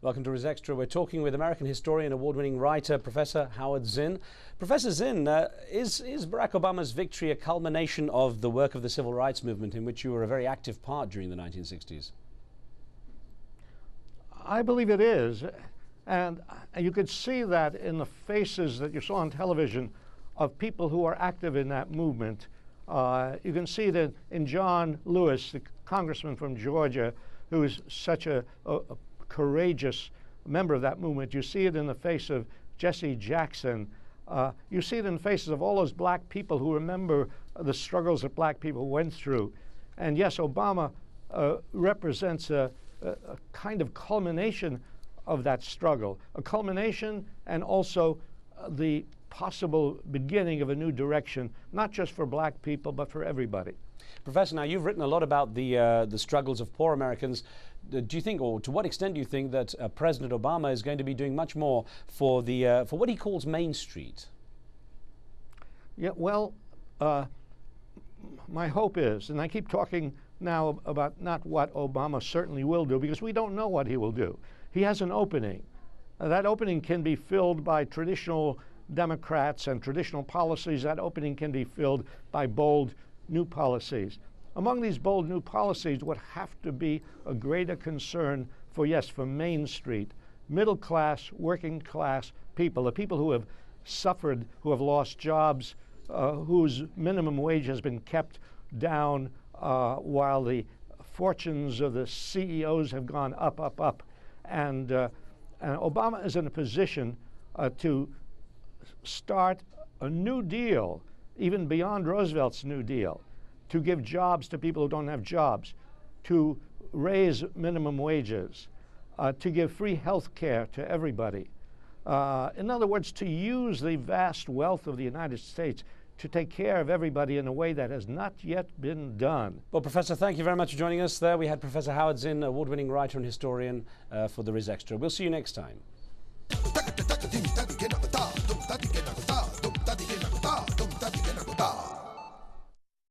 Welcome to Res Extra. We're talking with American historian, award-winning writer, Professor Howard Zinn. Professor Zinn, is Barack Obama's victory a culmination of the work of the civil rights movement in which you were a very active part during the 1960s? I believe it is. And you could see that in the faces that you saw on television of people who are active in that movement. You can see that in John Lewis, the congressman from Georgia, who is such a courageous member of that movement. You see it in the face of Jesse Jackson. You see it in the faces of all those black people who remember the struggles that black people went through. And yes, Obama represents a kind of culmination of that struggle, a culmination and also the possible beginning of a new direction, not just for black people, but for everybody. Professor, now you've written a lot about the struggles of poor Americans. Do you think, or to what extent do you think that President Obama is going to be doing much more for for what he calls Main Street? Yeah, well, my hope is, and I keep talking now about not what Obama certainly will do, because we don't know what he will do. He has an opening. That opening can be filled by traditional Democrats and traditional policies. That opening can be filled by bold new policies. Among these bold new policies would have to be a greater concern for, yes, for Main Street, middle class, working class people, the people who have suffered, who have lost jobs, whose minimum wage has been kept down while the fortunes of the CEOs have gone up, up, up. And Obama is in a position to start a new deal, even beyond Roosevelt's New Deal, to give jobs to people who don't have jobs, to raise minimum wages, to give free health care to everybody. In other words, to use the vast wealth of the United States to take care of everybody in a way that has not yet been done. Well, Professor, thank you very much for joining us there. We had Professor Howard Zinn, award-winning writer and historian for the Res Extra. We'll see you next time.